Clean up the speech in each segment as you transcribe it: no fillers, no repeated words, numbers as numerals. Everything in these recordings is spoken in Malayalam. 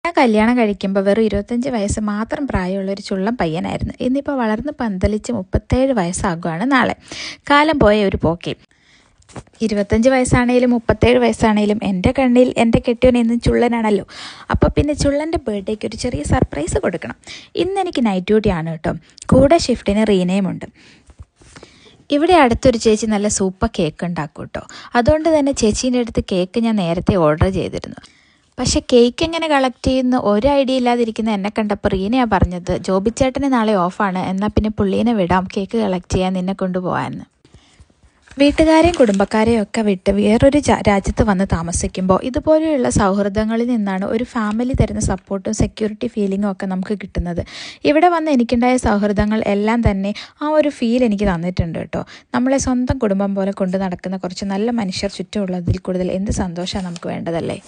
ഞാൻ കല്യാണം കഴിക്കുമ്പോൾ വെറും 25 വയസ്സ് മാത്രം പ്രായമുള്ളൊരു ചുള്ളം പയ്യനായിരുന്നു. ഇന്നിപ്പോൾ വളർന്ന് പന്തലിച്ച് 37 വയസ്സാകുകയാണ് നാളെ. കാലം പോയ ഒരു പോക്കെ. 25 വയസ്സാണേലും 37 വയസ്സാണേലും എൻ്റെ കണ്ണിൽ എൻ്റെ കെട്ടിയോൻ എന്നും ചുള്ളനാണല്ലോ. അപ്പോൾ പിന്നെ ചുള്ളൻ്റെ ബർത്ത്ഡേക്ക് ഒരു ചെറിയ സർപ്രൈസ് കൊടുക്കണം. ഇന്ന് എനിക്ക് നൈറ്റ് ഡ്യൂട്ടിയാണ് കേട്ടോ. കൂടെ ഷിഫ്റ്റിന് റീനയുമുണ്ട്. ഇവിടെ അടുത്തൊരു ചേച്ചി നല്ല സൂപ്പർ കേക്ക് ഉണ്ടാക്കും കേട്ടോ. അതുകൊണ്ട് തന്നെ ചേച്ചീൻ്റെ അടുത്ത് കേക്ക് ഞാൻ നേരത്തെ ഓർഡർ ചെയ്തിരുന്നു. പക്ഷെ കേക്ക് എങ്ങനെ കളക്ട് ചെയ്യുന്ന ഒരു ഐഡിയ ഇല്ലാതിരിക്കുന്ന എന്നെ കണ്ടപ്പോൾ റീനയാണ് പറഞ്ഞത്, ജോബിച്ചേട്ടന് നാളെ ഓഫാണ്, എന്നാൽ പിന്നെ പുള്ളീനെ വിടാം കേക്ക് കളക്ട് ചെയ്യാൻ നിന്നെ കൊണ്ടുപോകാമെന്ന്. വീട്ടുകാരെയും കുടുംബക്കാരെയും ഒക്കെ വിട്ട് വേറൊരു രാജ്യത്ത് വന്ന് താമസിക്കുമ്പോൾ ഇതുപോലെയുള്ള സൗഹൃദങ്ങളിൽ നിന്നാണ് ഒരു ഫാമിലി തരുന്ന സപ്പോർട്ടും സെക്യൂരിറ്റി ഫീലിങ്ങും ഒക്കെ നമുക്ക് കിട്ടുന്നത്. ഇവിടെ വന്ന് എനിക്കുണ്ടായ സൗഹൃദങ്ങൾ എല്ലാം തന്നെ ആ ഒരു ഫീൽ എനിക്ക് തന്നിട്ടുണ്ട് കേട്ടോ. നമ്മളെ സ്വന്തം കുടുംബം പോലെ കൊണ്ടു നടക്കുന്ന കുറച്ച് നല്ല മനുഷ്യർ ചുറ്റുമുള്ളതിൽ കൂടുതൽ എന്ത് സന്തോഷമാണ് നമുക്ക് വേണ്ടതല്ലേ.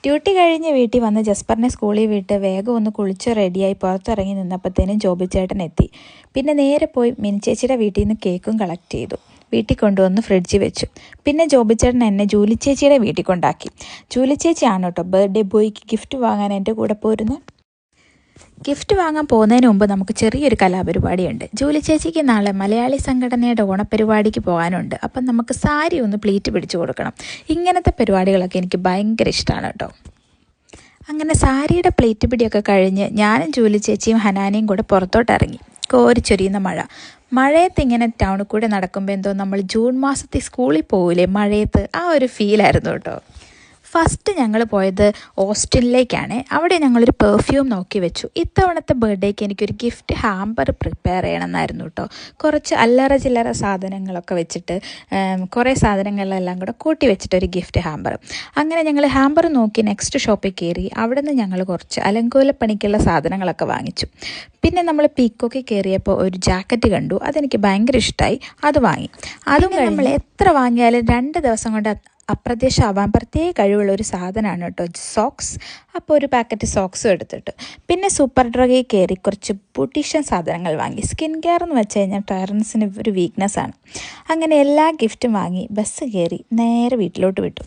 ഡ്യൂട്ടി കഴിഞ്ഞ് വീട്ടിൽ വന്ന് ജസ്പറിനെ സ്കൂളിൽ വിട്ട് വേഗം ഒന്ന് കുളിച്ച് റെഡിയായി പുറത്തിറങ്ങി നിന്നപ്പോഴത്തേനും ജോബിച്ചേട്ടൻ എത്തി. പിന്നെ നേരെ പോയി മിനിച്ചേച്ചിയുടെ വീട്ടിൽ നിന്ന് കേക്കും കളക്ട് ചെയ്തു. വീട്ടിൽ കൊണ്ടുവന്ന് ഫ്രിഡ്ജിൽ വെച്ചു. പിന്നെ ജോബിച്ചേട്ടൻ എന്നെ ജൂലി ചേച്ചിയുടെ വീട്ടിൽ കൊണ്ടാക്കി. ജൂലി ചേച്ചിയാണ് കേട്ടോ ബർത്ത്ഡേ ബോയ്ക്ക് ഗിഫ്റ്റ് വാങ്ങാൻ എൻ്റെ കൂടെ പോരുന്നത്. ഗിഫ്റ്റ് വാങ്ങാൻ പോകുന്നതിന് മുമ്പ് നമുക്ക് ചെറിയൊരു കലാപരിപാടിയുണ്ട്. ജൂലി ചേച്ചിക്ക് നാളെ മലയാളി സംഘടനയുടെ ഓണപ്പരിപാടിക്ക് പോകാനുണ്ട്. അപ്പം നമുക്ക് സാരി ഒന്ന് പ്ലീറ്റ് പിടിച്ചു കൊടുക്കണം. ഇങ്ങനത്തെ പരിപാടികളൊക്കെ എനിക്ക് ഭയങ്കര ഇഷ്ടമാണ് കേട്ടോ. അങ്ങനെ സാരിയുടെ പ്ലേറ്റ് പിടിയൊക്കെ കഴിഞ്ഞ് ഞാനും ജൂലി ചേച്ചിയും ഹനാനയും കൂടെ പുറത്തോട്ടിറങ്ങി. കോരിച്ചൊരിയുന്ന മഴയത്ത് ഇങ്ങനെ ടൗണിൽ കൂടെ നടക്കുമ്പോൾ എന്തോ നമ്മൾ ജൂൺ മാസത്തിൽ സ്കൂളിൽ പോകില്ലേ മഴയത്ത്, ആ ഒരു ഫീലായിരുന്നു കേട്ടോ. ഫസ്റ്റ് ഞങ്ങൾ പോയത് ഓസ്റ്റിനിലേക്കാണ്. അവിടെ ഞങ്ങളൊരു പെർഫ്യൂം നോക്കി വെച്ചു. ഇത്തവണത്തെ ബർത്ത്ഡേക്ക് എനിക്കൊരു ഗിഫ്റ്റ് ഹാമ്പർ പ്രിപ്പയർ ചെയ്യണമെന്നായിരുന്നു കേട്ടോ. കുറച്ച് അല്ലറ ചില്ലറ സാധനങ്ങളൊക്കെ വെച്ചിട്ട് കുറേ സാധനങ്ങളെല്ലാം കൂടെ കൂട്ടി വെച്ചിട്ടൊരു ഗിഫ്റ്റ് ഹാമ്പർ. അങ്ങനെ ഞങ്ങൾ ഹാമ്പർ നോക്കി നെക്സ്റ്റ് ഷോപ്പിൽ കയറി. അവിടെ നിന്ന് ഞങ്ങൾ കുറച്ച് അലങ്കോലപ്പണിക്കുള്ള സാധനങ്ങളൊക്കെ വാങ്ങിച്ചു. പിന്നെ നമ്മൾ പീക്കോക്കിൽ കയറിയപ്പോൾ ഒരു ജാക്കറ്റ് കണ്ടു. അതെനിക്ക് ഭയങ്കര ഇഷ്ടമായി. അത് വാങ്ങി. അതും നമ്മൾ എത്ര വാങ്ങിയാലും 2 ദിവസം കൊണ്ട് അപ്രത്യക്ഷമാവാൻ പ്രത്യേക കഴിവുള്ള ഒരു സാധനമാണ് കേട്ടോ സോക്സ്. അപ്പോൾ ഒരു പാക്കറ്റ് സോക്സും എടുത്തിട്ട് പിന്നെ സൂപ്പർ ഡ്രഗിൽ കയറി കുറച്ച് ബ്യൂട്ടീഷ്യൻ സാധനങ്ങൾ വാങ്ങി. സ്കിൻ കെയർ എന്ന് വെച്ച് കഴിഞ്ഞാൽ ടയർനെസ്സിന് ഒരു വീക്ക്നെസ്സാണ്. അങ്ങനെ എല്ലാ ഗിഫ്റ്റും വാങ്ങി ബസ് കയറി നേരെ വീട്ടിലോട്ട് വിട്ടു.